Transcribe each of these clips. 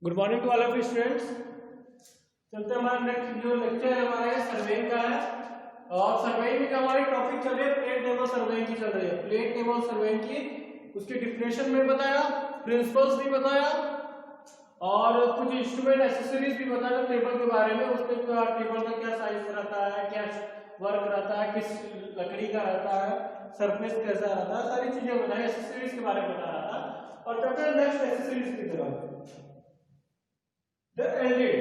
Good morning to all of students. चलते हमारा next जो लेक्चर है हमारा सर्वेइंग का है। और सर्वेइंग में हमारी टॉपिक चल रही है प्लेन टेबल सर्वेइंग की चल रही है। प्लेन टेबल सर्वेइंग की उसकी डिफिनेशन में बताया, प्रिंसिपल्स भी बताया और कुछ इंस्ट्रूमेंट एक्सेसरीज भी बताया टेबल के बारे में। उसके टेबल का क्या साइज रहता है, क्या वर्क रहता है, किस लकड़ी का रहता है, सरफेस कैसा रहता है, सारी चीजें बताई। एक्सेसरीज के बारे में बता रहा था। और चलते नेक्स्ट एक्सेसरीज की तरफ। एलडेड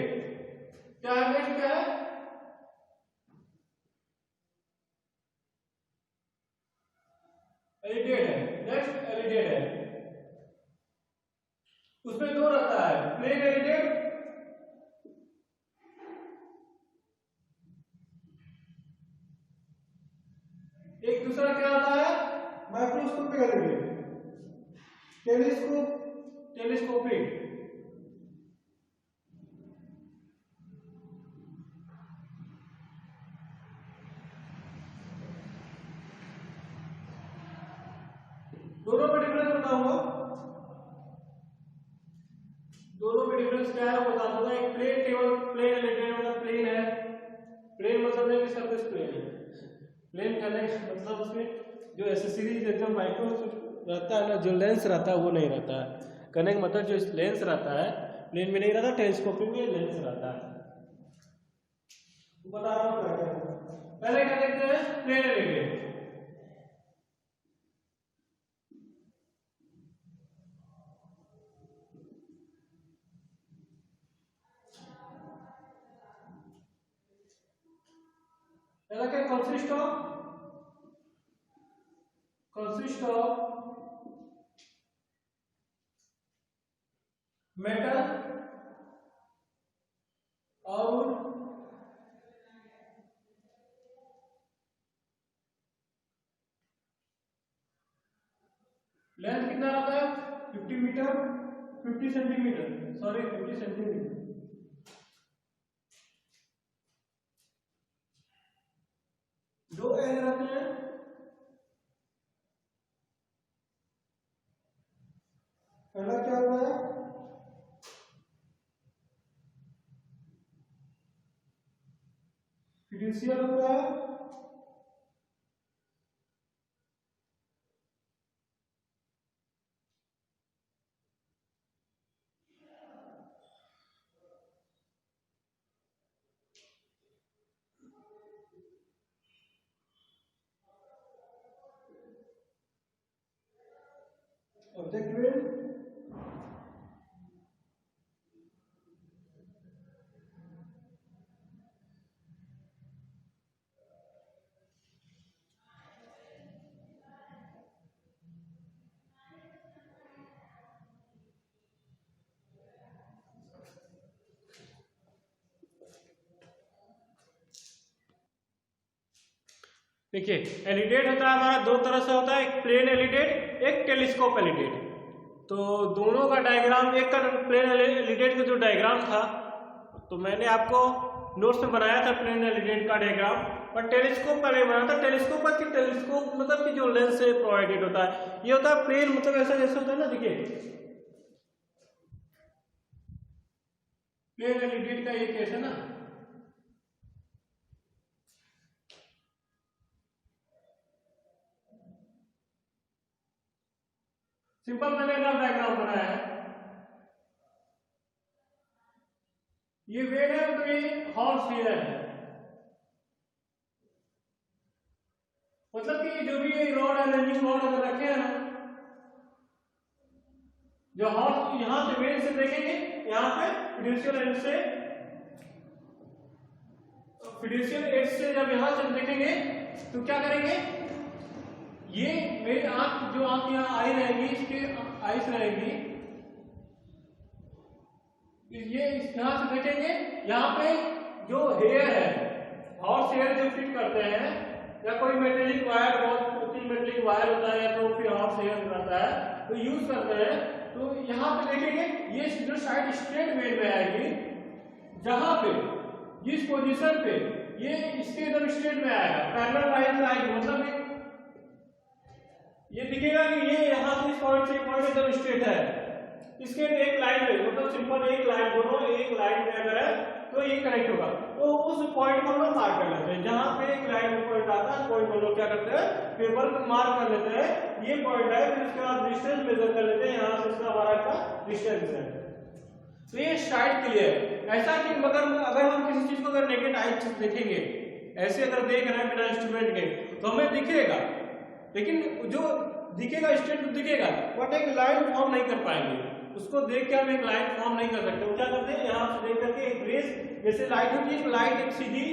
क्या है, नेक्स्ट क्या है, एलिडेड है। नेक्स्ट एलिडेड है, उसमें दो रहता है, प्लेन एलिडेड, एक दूसरा क्या आता है माइक्रोस्कोपिक एलिडेड, टेलीस्कोपिक। दोनों में डिफरेंस बताऊंगा, दोनों में डिफरेंस क्या है वो बता दूंगा। एक प्लेन टेबल, प्लेन एलिडेड मतलब प्लेन है, प्लेन मतलब नहीं कि सरफेस प्लेन है। प्लेन कहने का मतलब उसमें जो एक्सेसरीज एकदम माइक्रो रहता है ना, जो लेंस रहता है वो नहीं रहता है। कहने का मतलब जो लेंस रहता है प्लेन में नहीं रहता, टेलीस्कोपिक में लेंस रहता है। बता रहा हूँ क्या क्या। पहले क्या देखते हैं, प्लेन एलिडेड। पहला क्या, कंसिस्ट ऑफ मेटल और लेंथ कितना रहता है, 50 मीटर, 50 सेंटीमीटर, सॉरी 50 सेंटीमीटर। दो एल रहते हैं, पहला क्या होता है फिड्यूशियल होता है, ऑब्जेक्ट विल, देखिए एलिडेड होता है हमारा दो तरह से होता है, एक प्लेन एलिडेड, एक टेलीस्कोप एलिडेड। तो दोनों का डायग्राम, एक का प्लेन एलिडेड का जो डायग्राम था तो मैंने आपको नोट्स में बनाया था प्लेन एलिडेड का डायग्राम, और टेलीस्कोप का नहीं बनाया था। टेलीस्कोप मतलब कि जो लेंस से प्रोवाइडेड होता है, ये होता है प्लेन मतलब ऐसा जैसे होता है ना, देखिए प्लेन एलिडेड का ये केस है ना, सिंपल मैंने डायग्राम बनाया है। ये वेट है तो ये हॉर्स हेयर है, मतलब कि जो भी ये रॉड है, रनिंग रॉड अगर रखे हैं ना, जो हॉर्स यहां से वेट से देखेंगे, यहां पे फिड्यूशियल एज से जब यहां से देखेंगे तो क्या करेंगे, ये मेरी आंख, जो आंख यहाँ आई रहेगी, इसके आइस रहेगी, ये यहां से देखेंगे, यहाँ पे जो हेयर है, हॉर्स हेयर जो फिट करते हैं, या कोई मेटेलिक वायर, बहुत मेटेलिक वायर होता है, या तो फिर हॉर्स हेयर रहता है तो यूज करते हैं। तो यहाँ पे देखेंगे ये जो साइड स्ट्रेट वेन में आएगी, जहां पे जिस पोजीशन पे ये इसके एकदम स्ट्रेट में आएगा, पैरेलल लाइन आएगी, मतलब ये दिखेगा कि ये यहाँ से इस पॉइंट से पॉइंट एकदम स्ट्रेट है, इसके एक लाइन है, मतलब सिंपल एक लाइन, दोनों एक लाइन में अगर है तो ये कनेक्ट होगा, तो उस पॉइंट को हम लोग मार्क कर लेते हैं। जहां पे एक लाइन में पॉइंट आता है, पॉइंट हम लोग क्या करते हैं, पेपर पर मार्क कर लेते हैं, ये पॉइंट है। फिर उसके बाद डिस्टेंस मेजर कर लेते हैं, यहाँ से इसका हमारा का डिस्टेंस है। तो ये साइड के लिए है। ऐसा कि मगर अगर हम किसी चीज को अगर नेकेड आई देखेंगे, ऐसे अगर देख रहे हैं बिना इंस्ट्रूमेंट के, तो हमें दिखेगा, लेकिन जो दिखेगा स्ट्रेट दिखेगा, बट एक लाइन फॉर्म नहीं कर पाएंगे। उसको देख के हम एक लाइन फॉर्म नहीं कर सकते। वो क्या करते हैं, यहाँ से देख करके एक रेस, जैसे लाइट होती है, लाइट एक सीधी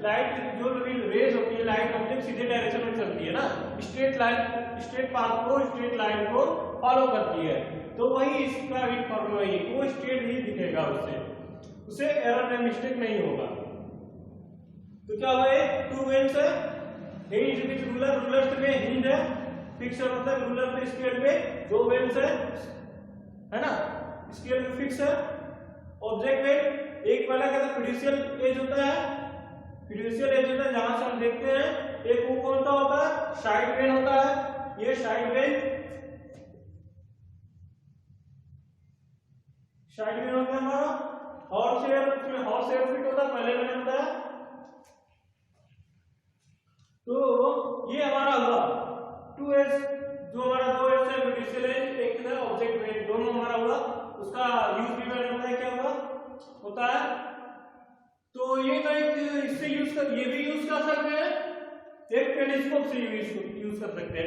लाइट जो रेस होती है, लाइट ऑब्जेक्ट सीधे डायरेक्शन में चलती है ना, स्ट्रेट लाइन, स्ट्रेट पाथ को, स्ट्रेट लाइन को फॉलो करती है। तो वही इसका भी फॉर्मूला है, वो स्ट्रेट ही दिखेगा, उससे एरर में मिस्टेक नहीं होगा। तो क्या हुआ, टू वेन्स है, हिंज विद रूलर, रूलर में हिंज है, फिक्स होता है रूलर पे, स्केल पे दो वेन्स है ना, स्केल पे फिक्स है। ऑब्जेक्ट वेन एक वाला क्या था, फिड्यूशियल एज होता है, फिड्यूशियल एज होता है जहां से हम देखते हैं। एक वो कौन सा होता है, साइड वेन होता है, ये साइड वेन, साइड वेन होता है हमारा। हॉर्स हेयर, उसमें हॉर्स हेयर फिट होता है, पहले मैंने बताया। तो ये हमारा हुआ 2s, जो हमारा 2s है फिड्यूशियल एज, एक है ऑब्जेक्ट वेन, दोनों हमारा हुआ। उसका यूज भी मैंने बताया क्या हुआ होता है। तो ये तो एक इससे यूज कर, ये भी यूज कर सकते हैं, एक टेलीस्कोप से यूज कर सकते हैं।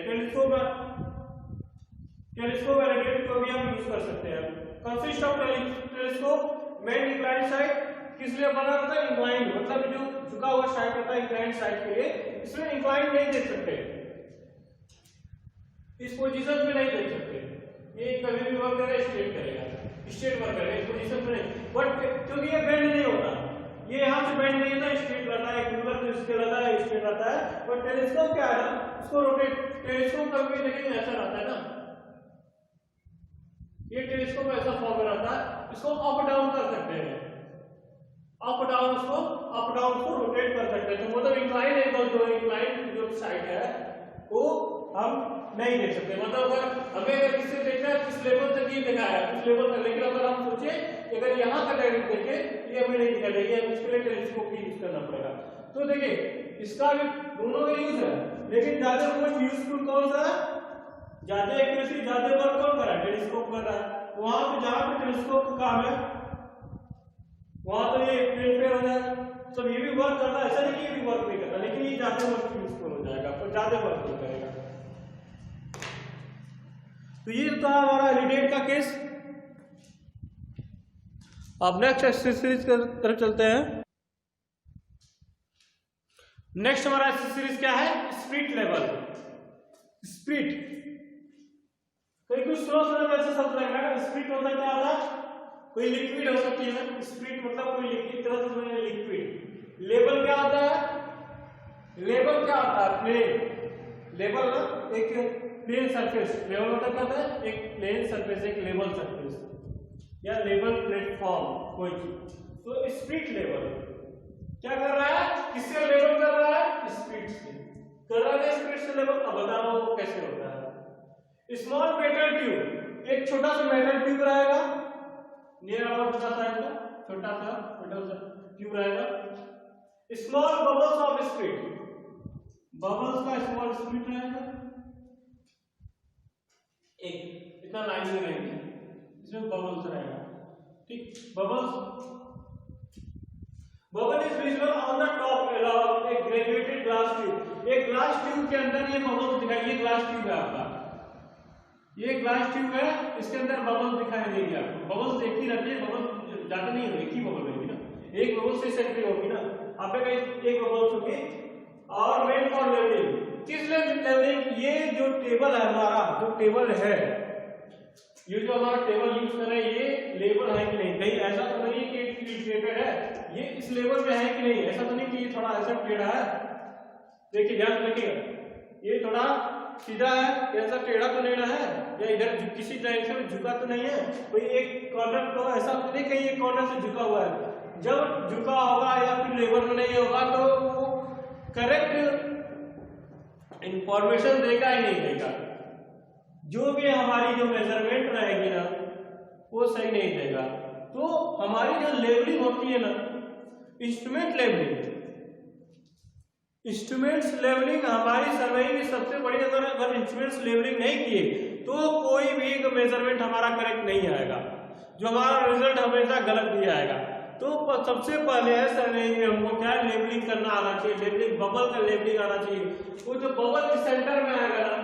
टेलीस्कोप एलिमेंट को भी हम यूज कर सकते हैं। Consist of telescope main inclined side, किस लिए बना होता है, इंक्लाइंड, मतलब जो झुका हुआ साइड होता है इंक्लाइंड साइड के लिए। इसमें इंक्लाइंड नहीं देख सकते, इस पोजीशन में नहीं देख सकते, ये कभी भी वर्क करेगा स्ट्रेट करेगा, स्ट्रेट वर्क करेगा, इस पोजीशन में नहीं। बट क्योंकि ये बेंड नहीं होता, ये यहां से बेंड नहीं होता, स्ट्रेट रहता है, एक रूलर जो इसके रहता है स्ट्रेट रहता है। बट टेलीस्कोप क्या है ना, उसको रोटेट, टेलीस्कोप कभी भी देखेंगे ऐसा रहता है ना, ये टेलीस्कोप ऐसा फॉर्म में रहता है। इसको अप डाउन कर सकते हैं, अप डाउन, उसको अप डाउन उसको रोटेट कर सकते हैं। तो मतलब इंक्लाइन एंगल, जो इंक्लाइन जो साइड है वो हम नहीं देख सकते। मतलब अगर हमें अगर किससे देखना है, किस लेवल तक ये देखा है, उस लेवल तक, लेकिन अगर हम सोचे अगर यहाँ का डायरेक्ट देखें, ये हमें नहीं दिखा देगा, उसके लिए टेलीस्कोप भी यूज करना पड़ेगा। तो देखिए इसका भी दोनों का यूज है, लेकिन ज्यादा मोस्ट यूजफुल कौन सा है, ज्यादा एक्यूरेसी, ज्यादा वर्क कौन कर रहा है, टेलीस्कोप कर रहा है। वहां पे जहां पे टेलीस्कोप का काम है वहां तो ये प्लेन फेयर हो जाएगा, सब ये भी वर्क करता है, ऐसा नहीं कि ये भी वर्क नहीं करता, लेकिन ये ज्यादा वर्क यूजफुल हो जाएगा, तो ज्यादा वर्क नहीं करेगा। तो ये था हमारा एलिडेट का केस। अब नेक्स्ट एक्सेसरीज की तरफ चलते हैं। नेक्स्ट हमारा एक्सेसरीज क्या है, स्प्रिट लेवल। स्प्रिट कुछ स्लो वैसे शब्द लग रहा है, स्प्रिट होता क्या होता है, कोई लिक्विड हो सकती है ना, स्प्रिट मतलब कोई लिक्विड तरह से लिक्विड। लेवल क्या होता है, लेवल क्या होता है, प्लेन लेवल ना, एक प्लेन सरफेस, लेवल होता क्या होता है, एक प्लेन सरफेस, एक लेवल सरफेस या लेवल प्लेटफॉर्म कोई चीज। तो स्प्रिट लेवल क्या कर रहा है, किससे लेवल कर रहा है, स्प्रिट से कर रहा है, स्प्रिट से लेवल। अब बताओ कैसे होता है। स्मॉल मेटल ट्यूब, एक छोटा सा मेटल ट्यूब रहेगा, नियर अबाउट छोटा साइज का छोटा सा मेटल ट्यूब रहेगा। Small bubbles of spirit, bubbles का स्मॉल स्प्रिट रहेगा, एक इतना लाइन में रहेगी, इसमें बबल्स रहेगा, ठीक। Bubble is visible on the top along A graduated glass tube. एक ग्लास ट्यूब के अंदर ये बबल्स दिखाई, ये ग्लास ट्यूब है आपका, ये ग्लास ट्यूब है, इसके अंदर बबल्स दिखाई देगी आपको। बबल्स एक ही रहती है, बबल्स ज्यादा नहीं होगी, एक ही बबल रहेगी ना, एक बबल से सेक्रेट होगी ना, आप एक बबल्स होगी। और वेट फॉर लेवलिंग, किस लेवलिंग, ये जो टेबल है हमारा, जो टेबल है, ये जो हमारा टेबल यूज कर रहे हैं, ये लेवल है कि नहीं, कहीं ऐसा तो नहीं कि इल्यूस्ट्रेटेड है, ये इस लेवल में है कि नहीं, ऐसा तो नहीं कि ये थोड़ा ऐसा टेढ़ा है। देखिए ध्यान से देखिएगा, ये थोड़ा सीधा है, ऐसा टेढ़ा तो नहीं रहा है, या इधर किसी डायरेक्शन में झुका तो नहीं है, कोई एक कॉर्नर तो ऐसा तो नहीं कहीं एक कॉर्नर से झुका हुआ है। जब झुका होगा या फिर लेवल में नहीं होगा तो वो करेक्ट इंफॉर्मेशन देगा ही नहीं देगा। जो भी हमारी जो मेजरमेंट रहेगी ना, वो सही नहीं देगा। तो हमारी जो लेवलिंग होती है ना, इंस्ट्रूमेंट लेवलिंग, इंस्ट्रूमेंट्स लेवलिंग हमारी सर्वे में सबसे बड़ी, अगर इंस्ट्रूमेंट्स लेवलिंग नहीं किए तो कोई भी मेजरमेंट हमारा करेक्ट नहीं आएगा, जो हमारा रिजल्ट हमेशा गलत ही आएगा। तो सबसे पहले है सर्वे में हमको क्या लेवलिंग करना आना चाहिए, लेवलिंग बबल का लेवलिंग आना चाहिए। वो जो बबल के सेंटर में आएगा ना,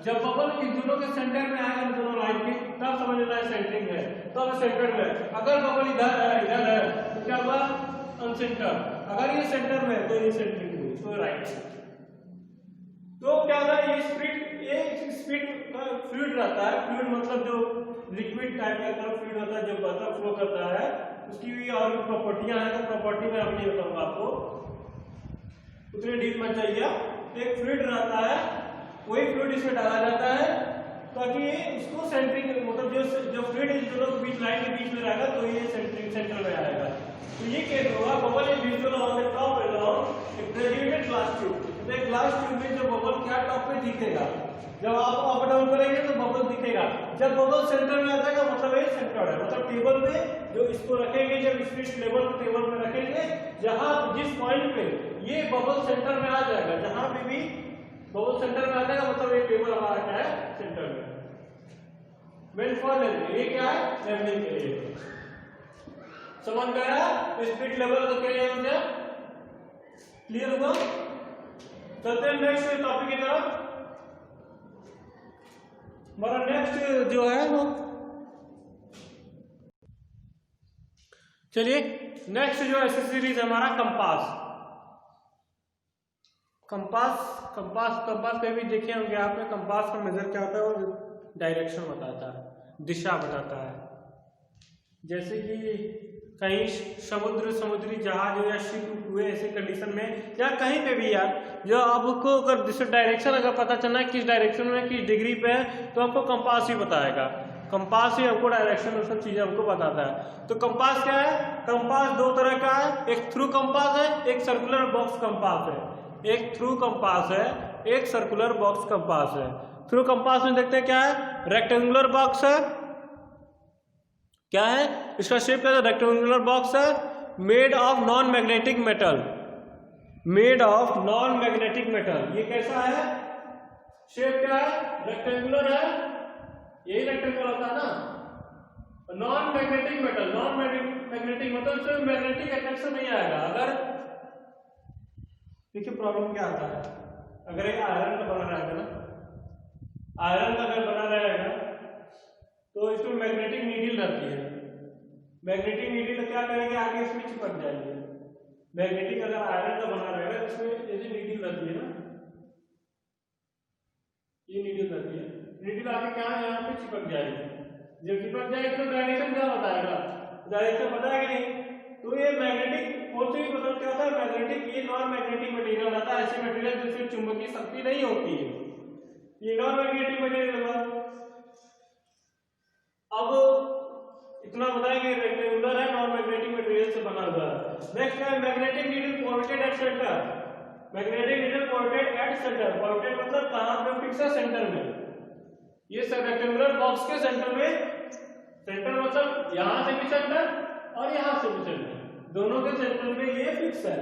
जब बबल इन दोनों के सेंटर में आएगा, दोनों लाइन के, तब समझ लेना है सेंटरिंग है, तब सेंटर में। अगर बबल इधर है तो क्या हुआ, अनसेंटर। अगर ये सेंटर में है तो ये सेंटरिंग हुई, तो राइट। तो क्या होता है, ये स्पीड फ्लूइड रहता है, फ्लूइड मतलब जो लिक्विड टाइप का फ्लूइड होता है, जो बहता फ्लो करता है, उसकी भी और भी प्रॉपर्टियां हैं। तो प्रॉपर्टी में अभी बताऊंगा आपको, उतने डीप मत जाइए। एक फ्लूइड रहता है, वही फ्लूइड इसमें डाला जाता है ताकि उसको सेंटरिंग, मतलब जो फ्लूइड इन दोनों के बीच, लाइन के बीच में रहेगा, तो ये सेंटरिंग सेंटर में आएगा। तो ये कैसे होगा, bubble is visible on the top along A graduated glass tube. तो एक ग्लास ट्यूब में जो बबल क्या टॉप पे दिखेगा, जब आप अप डाउन करेंगे तो बबल दिखेगा। जब बबल सेंटर में आ जाएगा मतलब ये सेंटर है, मतलब टेबल पे जो इसको रखेंगे, जब स्पीड लेवल टेबल पे रखेंगे, जहां जिस पॉइंट पे ये बबल सेंटर में आ जाएगा, जहां पे भी बबल सेंटर में आ जाएगा मतलब ये टेबल हमारा क्या है, सेंटर में। मेन फॉर लेवलिंग, ये क्या है, लेवलिंग के लिए। समझ गया स्पीड लेवल का क्या यूज है, क्लियर हुआ। चलते हैं नेक्स्ट टॉपिक की तरफ। हमारा नेक्स्ट जो है वो, चलिए नेक्स्ट जो एक्सेसरीज है हमारा कंपास। कंपास पे भी देखे होंगे आपने। कंपास का मेजर क्या होता है, वो डायरेक्शन बताता है, दिशा बताता है। जैसे कि कहीं समुद्री जहाज हो या शिप हुए ऐसे कंडीशन में, या कहीं पे भी यार, जो आपको अगर जैसे डायरेक्शन अगर पता चलना है किस डायरेक्शन में किस डिग्री पे है, तो आपको कंपास ही बताएगा। कंपास ही हमको डायरेक्शन और सब चीजें हमको बताता है। तो कंपास क्या है, कंपास दो तरह का है, एक थ्रू कंपास है, एक सर्कुलर बॉक्स कंपास है। एक थ्रू कंपास है, एक सर्कुलर बॉक्स कंपास है। थ्रू कंपास में देखते हैं क्या है, रेक्टेंगुलर बॉक्स है। क्या है इसका शेप, क्या है, रेक्टेंगुलर बॉक्स है, made of non magnetic metal. Made of non magnetic metal. ये कैसा है, शेप क्या है, रेक्टेंगुलर है, यही रेक्टेंगुलर होता है ना। Non magnetic metal, non magnetic मतलब इसमें मैग्नेटिक अट्रैक्शन नहीं आएगा। अगर देखिए प्रॉब्लम क्या आता है, अगर एक आयरन का बना रहेगा ना, आयरन का अगर बना रहेगा तो इसमें मैग्नेटिक नीडल रहती है। मैग्नेटिक नीडल क्या करेंगे, आगे इसमें चिपक जाएंगे। मैग्नेटिक अगर आयरन का बना रहेगा, इसमें जैसे नीडल रहती है ना, ये नीडल रहती है, नीडल आगे क्या है, यहाँ पे चिपक जाएगी। जब चिपक जाएगी तो डायरेक्शन क्या बताएगा, डायरेक्शन बताएगा नहीं। तो ये मैग्नेटिक होते ही मतलब क्या होता है, मैग्नेटिक, ये नॉन मैग्नेटिक मटेरियल रहता है। ऐसे मटेरियल जिसमें चुंबकीय शक्ति नहीं होती है, ये नॉन मैग्नेटिक मटेरियल होगा। अब इतना बताएंगे, रेक्टेंगुलर है, नॉन मैग्नेटिक मटेरियल से बना हुआ है। नेक्स्ट है magnetic needle pointed at centre. Magnetic needle pointed at centre, pointed मतलब कहां पे फिक्स है, सेंटर में। ये सब रेक्टेंगुलर बॉक्स के सेंटर में, सेंटर मतलब यहां से भी सेंटर और यहां से भी सेंटर, दोनों के सेंटर में ये फिक्स है।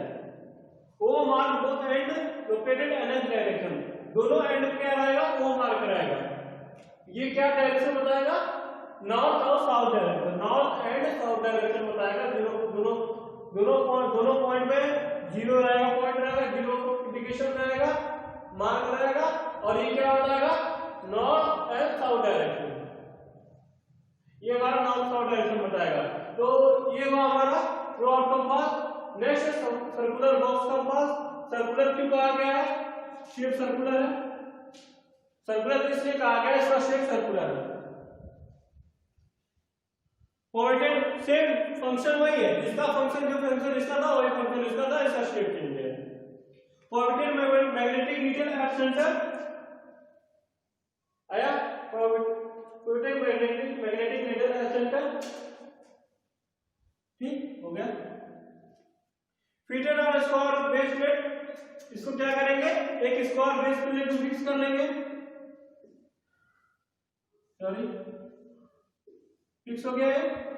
O mark both end located in N direction, दोनों एंड क्या रहेगा, ओ मार्क रहेगा। ये क्या डायरेक्शन बताएगा, नॉर्थ और south direction, north and south direction बताएगा। दोनों पॉइंट में जीरो रहेगा, पॉइंट रहेगा, जीरो इंडिकेशन रहेगा, मार्क रहेगा, और ये क्या बताएगा, नॉर्थ एंड साउथ डायरेक्शन। ये हमारा नॉर्थ साउथ डायरेक्शन बताएगा। तो ये हुआ हमारा rod compass. Next circular box compass. Circular क्यों कहा गया है, शेप सर्कुलर है। सर्कुलर इसलिए कहा गया है, इसका शेप सर्कुलर है। पॉइंटेड, सेम फंक्शन वही है, जिसका फंक्शन जो फंक्शन इसका था वही फंक्शन इसका था, इसका शेप चेंज है। Pointed magnetic needle at centre आया, pointed magnetic needle at centre, ठीक हो गया। फिटेड और स्क्वायर बेस प्लेट, इसको क्या करेंगे, एक स्क्वायर बेस प्लेट को फिक्स कर लेंगे, सॉरी फिक्स हो गया है।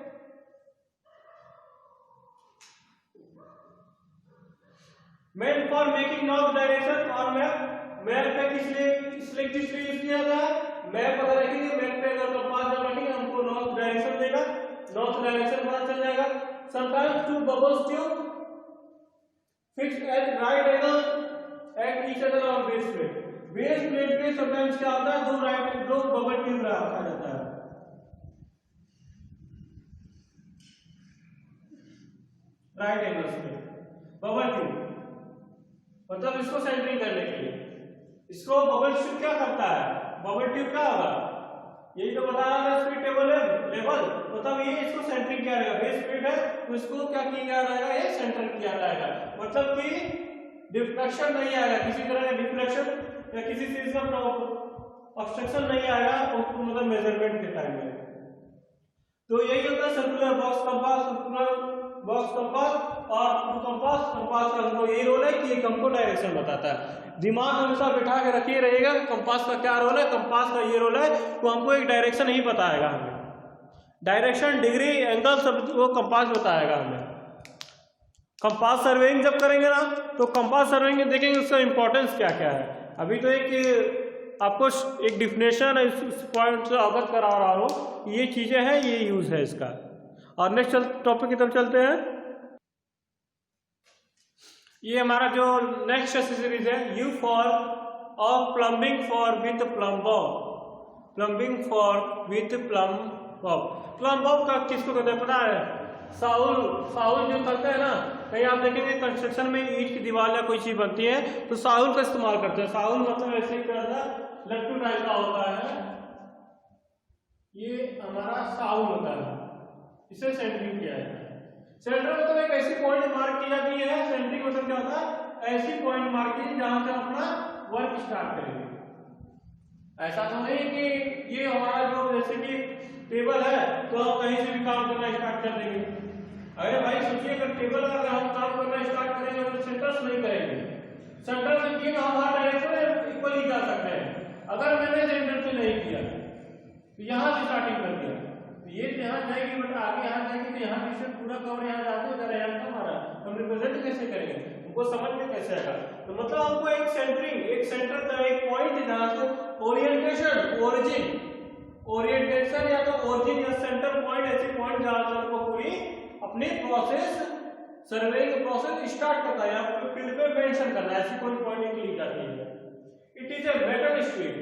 Main for making north direction और मैप पे किस लिए यूज किया जाता है? मैप अगर रखेंगे, मैप पे अगर कंपास जब रखेंगे हमको नॉर्थ डायरेक्शन देगा, नॉर्थ डायरेक्शन पता चल जाएगा। Sometimes two bubbles tube fixed at right angle at each other on base plate. Base plate पे समटाइम्स क्या होता है, दो बबल ट्यूब रखा जाता है। राइट एंगल पे बबल ट्यूब, मतलब इसको सेंटरिंग करने के लिए। इसको बबल ट्यूब क्या करता है? बबल ट्यूब क्या होगा? यही तो बता रहा था स्पीड टेबल लेवल, मतलब ये इसको सेंटरिंग किया जाएगा। बेस प्लेट है तो इसको क्या किया जाएगा? ये सेंटर किया जाएगा, मतलब कि डिफ्लेक्शन नहीं आएगा, किसी तरह का डिफ्लेक्शन या किसी चीज का ऑब्स्ट्रक्शन नहीं आएगा उसको, मतलब मेजरमेंट के टाइम में। तो यही होता है circular box compass, circular box compass और कंपास का हमको यही रोल है कि ये हमको डायरेक्शन बताता है। दिमाग हमेशा बिठा के रखिए रहिएगा, कंपास का क्या रोल है, कंपास का ये रोल है तो हमको एक डायरेक्शन ही बताएगा। हमें डायरेक्शन, डिग्री, एंगल सब वो कंपास बताएगा हमें। कंपास सर्वेइंग जब करेंगे ना तो कंपास सर्वेइंग देखेंगे उसका इंपॉर्टेंस क्या क्या है। अभी तो एक आपको एक डिफिनेशन इस पॉइंट से अवगत करा रहा हूँ, ये चीजें हैं, ये यूज है इसका। और नेक्स्ट टॉपिक की तरफ चलते हैं। ये हमारा जो नेक्स्ट सीरीज है, you for of plumbing for with plum Bob, plumbing for with plum Bob. Plum Bob का किसको कहते हैं पता है? साहुल जो करते हैं ना, कहीं आप देखेंगे कंस्ट्रक्शन में ईंट की दीवार या कोई चीज बनती है तो साहुल का इस्तेमाल करते हैं। साहुल मतलब ऐसे लट्टू टाइप का होता है, ये हमारा साहुल होता है, इसे सेंटरिंग किया है। सेंटर मतलब एक ऐसी पॉइंट मार्क की जाती है, सेंटरिंग मतलब क्या होता है? ऐसी पॉइंट मार्क की जहां से अपना वर्क स्टार्ट करेंगे। ऐसा तो नहीं कि ये हमारा जो जैसे कि टेबल है तो हम कहीं से भी काम करना स्टार्ट कर देंगे। अरे भाई सोचिए, अगर टेबल अगर हम काम करना स्टार्ट करेंगे तो सेंटर से नहीं करेंगे। सेंटर से किए तो हम हर डायरेक्शन में इक्वल ही कर सकते हैं। अगर मैंने सेंटर से नहीं किया तो यहाँ से स्टार्टिंग कर दिया तो ये यहाँ जाएगी, बट आगे यहाँ जाएगी तो यहाँ पीछे पूरा कवर यहाँ जाते हो जा रहा हमारा, हम रिप्रेजेंट कैसे करेंगे? हमको समझ में कैसे आएगा? तो मतलब हमको एक सेंटरिंग, एक सेंटर का एक पॉइंट जहाँ से ओरिएंटेशन, ओरिएंटेशन या तो ओरिजिन या सेंटर पॉइंट, ऐसे पॉइंट जहाँ से हमको पूरी अपनी प्रोसेस, सर्वे की प्रोसेस स्टार्ट करता है। आपको फील्ड पे मेंशन करना है, ऐसी कोई पॉइंट ली जाती है। It is a metal strip.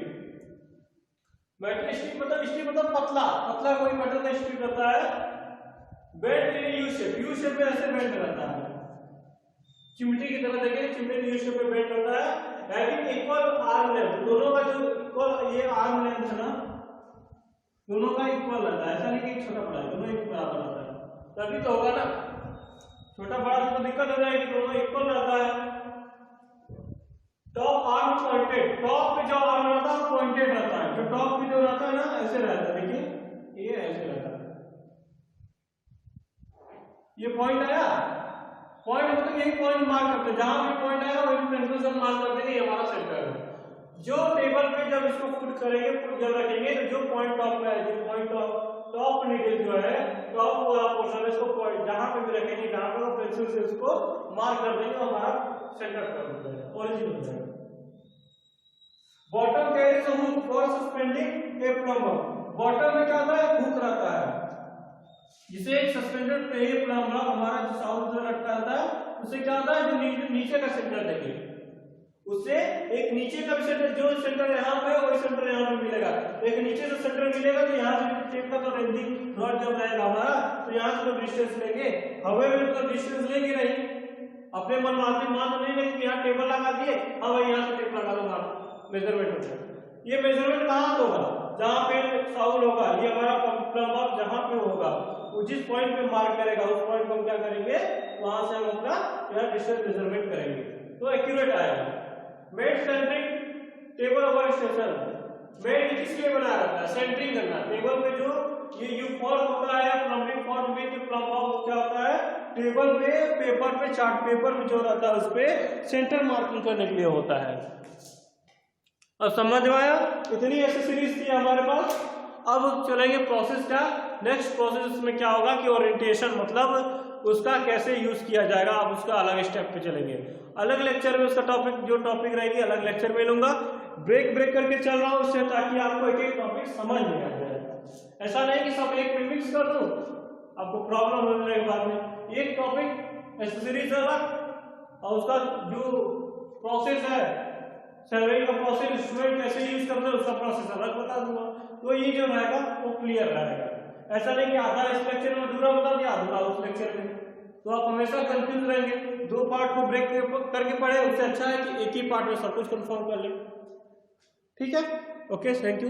Metal strip मतलब पतला पतला कोई मेटल का स्ट्रिप रहता है, बेंड इन यू शेप में ऐसे बेंड रहता है, चिमटी की तरह देखें, चिमटी यू शेप में बेंड रहता है, हैविंग इक्वल आर्म लेंथ। दोनों का जो इक्वल ये आर्म लेंथ है ना, दोनों का इक्वल रहता है, ऐसा नहीं कि छोटा बड़ा, दोनों एक बराबर रहता है, तभी तो होगा ना। छोटा बड़ा तो दिक्कत हो जाएगी, दोनों इक्वल रहता है। टॉप आर्म पॉइंटेड, टॉप पे जो आर्म रहता है वो पॉइंटेड रहता है, जो टॉप पे जो रहता है ना ऐसे रहता है, देखिए ये ऐसे रहता है। ये पॉइंट आया, पॉइंट मतलब यही पॉइंट मार्क करते हैं, जहां भी पॉइंट आएगा वही पेंसिल से मार्क कर देंगे, ये हमारा सेंटर है। जो टेबल पे जब इसको पुट करेंगे, पुट जब रखेंगे तो जो पॉइंट टॉप पे है, जो पॉइंट टॉप नीडल जो है, टॉप वाला पोर्शन इसको पॉइंट जहां पे भी रखेंगे, जहां पे वो पेंसिल से इसको मार्क कर देंगे, हमारा सेंटर कर देंगे, ओरिजिन हो जाएगा। Bottom carries a hook for suspending A plumber. Bottom में क्या होता है? हुक रहता है, जिसे एक सस्पेंडेड पे प्लम्बर हमारा जो साउथ में लटका रहता है, उससे क्या होता है? जो नीचे का सेंटर देखिए, उससे एक नीचे का भी सेंटर, जो सेंटर यहाँ पे वही सेंटर यहाँ पे मिलेगा। एक नीचे से सेंटर मिलेगा तो यहाँ से टेप का तो रेंजिंग रॉड जब रहेगा हमारा, तो यहाँ से तो डिस्टेंस लेंगे, हवे में तो डिस्टेंस लेंगे नहीं, अपने मन मान तो नहीं लेंगे कि यहाँ टेबल लगा दिए, हाँ भाई यहाँ से टेप लगा दूंगा, मेजरमेंट हो जाएगा। ये मेजरमेंट कहाँ होगा? जहाँ पे साउल होगा, ये हमारा प्लम्बर जहाँ पे होगा, वो जिस पॉइंट पे मार्क करेगा उस पॉइंट को हम क्या करेंगे, वहां से हम अपना यहाँ डिस्टेंस मेजरमेंट करेंगे तो एक्यूरेट आएगा। Made centering table over station, made किस लिए बनाया रहता है? सेंटरिंग करना। टेबल पे जो ये यू फॉर्म होता है, प्लम्बिंग फॉर्म में जो प्लम बॉक्स क्या होता है, टेबल पे पेपर पे चार्ट पेपर में जो रहता है उस पे सेंटर मार्किंग करने के लिए होता है। अब समझ में आया? इतनी एक्सेसरीज थी हमारे पास। अब चलेंगे प्रोसेस का नेक्स्ट प्रोसेस में क्या होगा कि ओरिएंटेशन मतलब उसका कैसे यूज किया जाएगा, अब उसका अलग स्टेप पे चलेंगे। अलग लेक्चर में उसका टॉपिक जो टॉपिक रहेगी अलग लेक्चर में लूंगा। ब्रेक करके चल रहा हूँ उससे, ताकि आपको एक एक टॉपिक समझ में आ जाए। ऐसा नहीं कि सब एक में मिक्स कर दूं, आपको प्रॉब्लम होने के बाद में। एक टॉपिक एसेसरीज अलग और उसका जो प्रोसेस है सर्वे का प्रोसेस स्टूडेंट कैसे यूज करते हैं उसका प्रोसेस अलग बता दूंगा। तो ये जो रहेगा वो क्लियर रहेगा। ऐसा नहीं कि आधा इस लेक्चर में अधूरा बता दिया अधूरा उस लेक्चर में, तो आप हमेशा कंफ्यूज रहेंगे। दो पार्ट को ब्रेक करके पढ़े, उससे अच्छा है कि एक ही पार्ट में सब कुछ कंफर्म कर ले। ठीक है, ओके, थैंक यू।